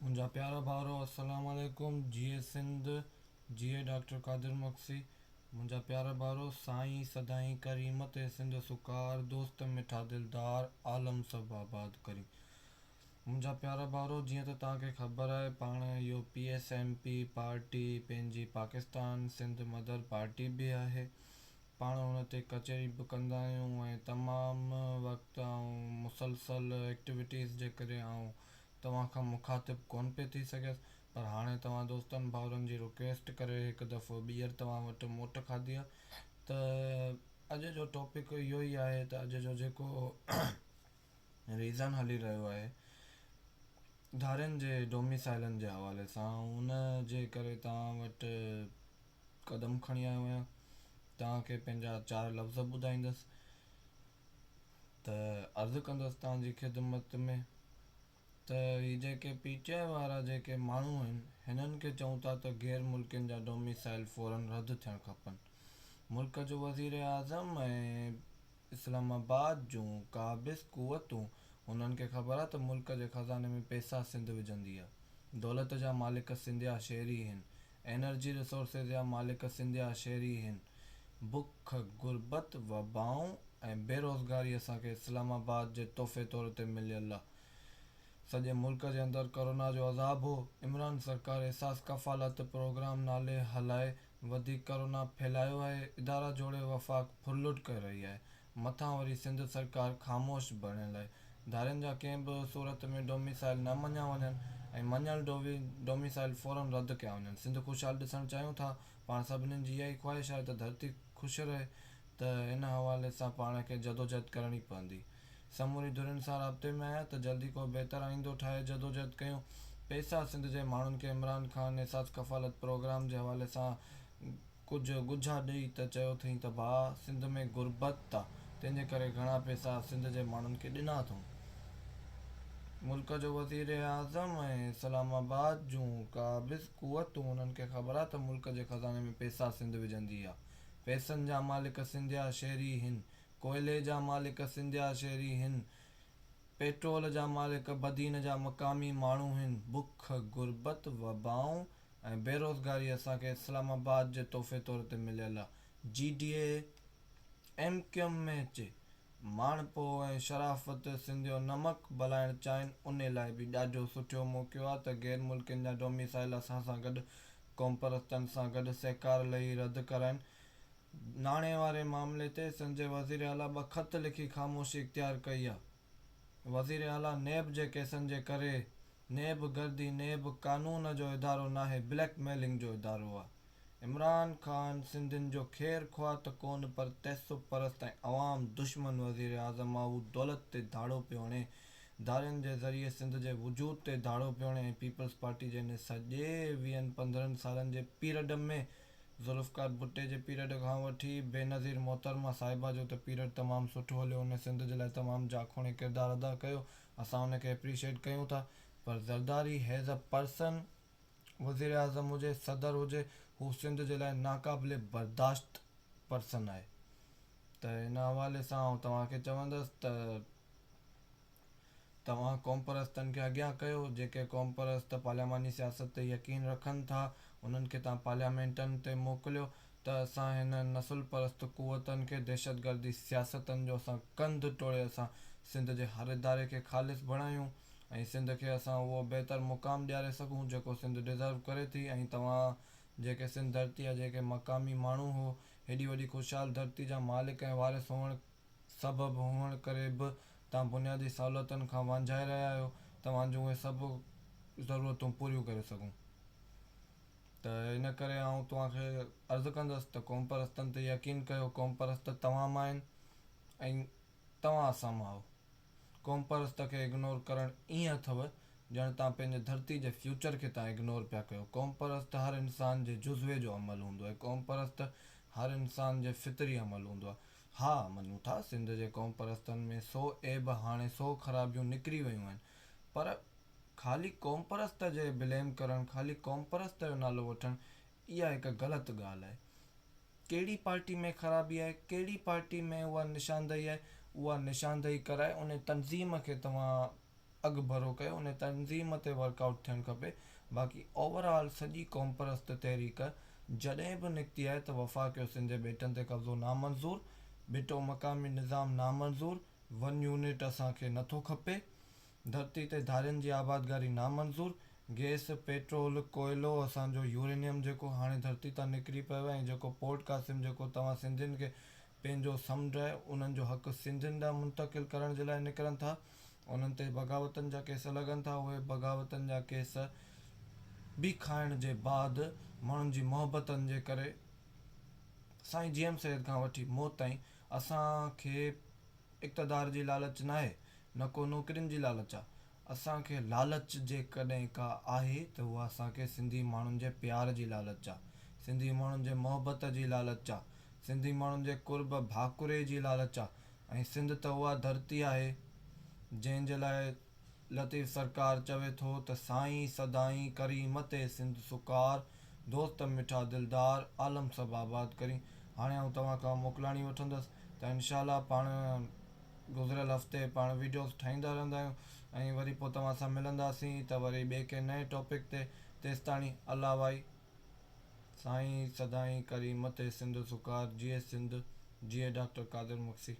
मुंहिंजा प्यारा भाउरो अस्सलाम वालेकुम। जीए सिंध, जीए डॉक्टर कादिर मक्सी। मुंहिंजा प्यारा भाउरो, साईं सदाईं करीम ते सिंध सुकार, दोस्त मिठा दिलदार, आलम सभु आबाद करी। मुंहिंजा प्यारा भाउरो, जीअं त तव्हांखे ख़बर आहे, पाण इहो PSMP पार्टी पंहिंजी पाकिस्तान सिंध मदर पार्टी बि आहे। पाण हुन ते कचहरी बि कंदा आहियूं ऐं तमामु वक़्तु ऐं मुसलसल एक्टिविटीज़ जे करे तव्हां खां मुखातिबु कोन पिए थी सघियसि। पर हाणे तव्हां दोस्तनि भाउरनि जी रिक्वेस्ट करे हिकु दफ़ो ॿीहर तव्हां वटि मोट खाधी आहे। त अॼु जो टॉपिक इहो ई आहे त अॼु जो जेको रीज़न हली रहियो आहे धारियुनि जे डोमिसाइलनि जे हवाले सां, उन जे करे तव्हां वटि क़दम खणी आयो आहियां। तव्हांखे पंहिंजा 4 लफ़्ज़ ॿुधाईंदुसि त अर्ज़ु कंदुसि तव्हांजी ख़िदमत में त ही जेके PTI वारा जेके माण्हू आहिनि, हिननि खे चऊं था त गैर मुल्कियुनि जा डोमिसाइल फ़ौरन रद्द थियणु खपनि। मुल्क जो वज़ीर आज़म ऐं इस्लामाबाद जूं क़ाबिज़ क़ुवतूं, हुननि खे ख़बर आहे त मुल्क जे ख़ज़ाने में पैसा सिंध विझंदी आहे। दौलत जा मालिक सिंधिया शहरी आहिनि, एनर्जी रिसोर्सिस जा मालिक सिंधिया शहरी आहिनि। बुख, गुरबत, वबाऊं ऐं बेरोज़गारी असांखे इस्लामाबाद जे तोहफ़े तौर ते मिलियल आहे। सॼे मुल्क जे अंदरि कोरोना जो अज़ाब हो। इमरान सरकार एहसास कफ़ालत प्रोग्राम नाले हलाए वधीक कोरोना फैलायो आहे। इदारा जोड़े वफ़ाक़ फुरलुट करे रही आहे। मथां वरी सिंध सरकार ख़ामोश बणियल आहे। धारियुनि जा कंहिं बि सूरत में डोमिसाइल न मञा वञनि ऐं मञल डोमिसाइल फ़ौरन रद्द कया वञनि। सिंध ख़ुशहाल ॾिसणु चाहियूं था। पाण सभिनीनि जी इहा ई ख़्वाहिश आहे त धरती ख़ुशि रहे। त इन हवाले सां पाण खे जदोजहद करणी पवंदी। समूरी धुरियुनि सां राब्ते में आहियां त जल्दी को बहितर आईंदो ठाहे जदोजहद कयूं। पैसा सिंध जे माण्हुनि खे इमरान ख़ान एहसास कफ़ालत प्रोग्राम जे हवाले सां कुझु ॻुझा ॾेई त चयो अथई त भाउ सिंध में गुरबत आहे, तंहिंजे करे घणा पैसा सिंध जे माण्हुनि खे ॾिना अथऊं। मुल्क जो वज़ीर आज़म ऐं इस्लामाबाद जूं क़ाबिज़ क़ुवतूं, हुननि खे ख़बर आहे त मुल्क जे ख़ज़ाने में पैसा सिंध विझंदी आहे। पैसनि जा मालिक सिंधिया शहरी आहिनि, कोयले जा मालिक सिंधिया शहरी आहिनि, पेट्रोल जा मालिक बदीन जा मक़ामी माण्हू आहिनि। बुख, गुरबत, वबाऊं ऐं बेरोज़गारी असांखे इस्लामाबाद जे तोहफ़े तौर ते मिलियल आहे। GDA MQM में अचे। माणपो ऐं शराफ़त सिंधियो नमक बलाइणु चाहिनि, उन लाइ बि ॾाढो सुठो मौक़ो आहे त गैर मुल्कियुनि जा डोमिसाइल असां सां गॾु क़ौम परस्तनि सां गॾु सहकार लही रद्द कराइनि। नाणे वारे मामले ते सिंध जे वज़ीर आला 2 ख़त लिखी ख़ामोशी इख़्तियार कई आहे। वज़ीर आला नेब जे केसनि जे करे, नेब गर्दी, नेब कानून जो इदारो नाहे, ब्लैकमेलिंग जो इदारो आहे। इमरान ख़ान सिंधियुनि जो ख़ैरु ख़्वाह त कोन, पर तहसुब परस्त ऐं अवाम दुश्मन वज़ीर आज़म आहे। हू दौलत ते धाड़ो पियो हणे, धारियुनि जे ज़रिए सिंध जे वजूद ते धाड़ो पियो हणे ऐं पीपल्स पार्टी जे हिन सॼे 20-15 सालनि जे पीरियड में, ज़ुल्फ़िकार भुट्टे जे पीरियड खां वठी बेनज़ीर मोहतरमा साहिबा जो त पीरियड तमामु सुठो हलियो, हुन सिंध जे लाइ तमामु जाखोणे किरदारु अदा कयो। असां हुनखे एप्रीशिएट कयूं था। पर ज़रदारी हैज़ अ पर्सन, वज़ीर आज़म हुजे, सदर हुजे, हू सिंध जे लाइ नाक़ाबिले बर्दाश्त पर्सन आहे। त हिन हवाले सां तव्हांखे चवंदुसि त तव्हां क़ौम परस्तनि खे अॻियां कयो। जेके क़ौम परस्त पार्लियामानी सियासत ते यकीन रखनि था, उन्हनि खे तव्हां पार्लियामेंटनि ते मोकिलियो त असां हिन नसुल परस्त क़ुवतनि खे, दहशतगर्दी सियासतनि जो असां कंधु टोड़े असां सिंध जे हर इदारे खे ख़ालिस बणायूं ऐं सिंध खे असां उहो बहितर मुक़ाम ॾियारे सघूं जेको सिंध डिज़र्व करे थी। ऐं तव्हां जेके सिंध धरती जा जेके मक़ामी माण्हू हो, हेॾी वॾी ख़ुशहाल धरती जा मालिक ऐं वारिस हुअणु सबबु हुअण करे बि तव्हां बुनियादी सहूलियतुनि खां वांझाए रहिया आहियो। तव्हां जूं उहे सभु ज़रूरतूं पूरियूं करे सघूं। त इन करे तव्हांखे अर्ज़ु कंदुसि त क़ौम परस्तनि ते यकीन कयो। क़ौम परस्त तव्हां मां आहिनि ऐं तव्हां असां मां आहियो। क़ौम परस्त खे इग्नोर करणु ईअं अथव ॼण तव्हां पंहिंजे धरती जे फ्यूचर खे तव्हां इग्नोर पिया कयो। क़ौम परस्त हर इंसान जे जुज़्वे जो अमल हूंदो आहे। क़ौम परस्त हर इंसान जे फितरी अमल हूंदो आहे। हा, मञूं था सिंध जे क़ौम परस्तनि में 100 ऐब, हाणे 100 ख़राबियूं निकिरी वियूं आहिनि, पर ख़ाली क़ौम परस्त जे ब्लेम करणु, ख़ाली क़ौम परस्त जो नालो वठणु, इहा हिकु ग़लति ॻाल्हि आहे। कहिड़ी पार्टी में ख़राबी आहे, कहिड़ी पार्टी में उहा निशानदेही आहे, उहा निशानदेही कराए उन तंज़ीम खे तव्हां अॻुभरो कयो, उन तंज़ीम ते वर्कआउट थियणु खपे। बाक़ी ओवरऑल सॼी कॉम्परस्त तहरीक जॾहिं बि निकिती आहे त वफ़ाक़ियो सिंध जे ॿेटनि ते कब्ज़ो नामंज़ूर, ॿिटो मक़ामी निज़ाम नामंज़ूर, 1 यूनिट असांखे नथो खपे, धरती ते धारियुनि जी आबादगारी नामंज़ूर, गैस पेट्रोल कोयलो असांजो यूरेनियम जेको हाणे धरती तां निकिरी पियो आहे, ऐं जेको पोर्ट कासिम जेको तव्हां सिंधियुनि खे पंहिंजो समुंड आहे उन्हनि जो हक़ सिंधियुनि ॾांहुं मुंतक़िल करण जे लाइ निकिरनि था, उन्हनि ते बग़ावतनि जा केस लॻनि था। उहे बग़ावतनि जा केस बि खाइण जे बाद माण्हुनि जी मोहबतनि जे करे साईं जीएम सैद खां वठी मौत ताईं असांखे इक़्तदार जी लालच न आहे, न को नौकिरियुनि जी लालच आहे। असांखे लालच जेकॾहिं का आहे त उहा असांखे सिंधी माण्हुनि जे प्यार जी लालच आहे, सिंधी माण्हुनि जे मोहबत जी लालच आहे, सिंधी माण्हुनि जे कुर्ब भाकुरे जी लालच आहे। ऐं सिंध त उहा धरती आहे जंहिंजे लाइ लतीफ़ सरकार चवे थो त साईं सदाईं करी मते सिंध सुकार, दोस्त मिठा दिलदार आलम सभु आबाद करी। हाणे आउं तव्हां खां मोकिलाणी वठंदुसि त इनशाला पाण गुज़िरियल हफ़्ते पाण वीडियोस ठाहींदा रहंदा आहियूं, ऐं वरी पोइ तव्हां सां मिलंदासीं त वरी ॿिए के नए टॉपिक ते। तेसिताणी अल्लाह भाई, साईं सदाईं करी मते सिंध सुकार, जिए सिंध, जिए डॉक्टर कादिर मुक्सी।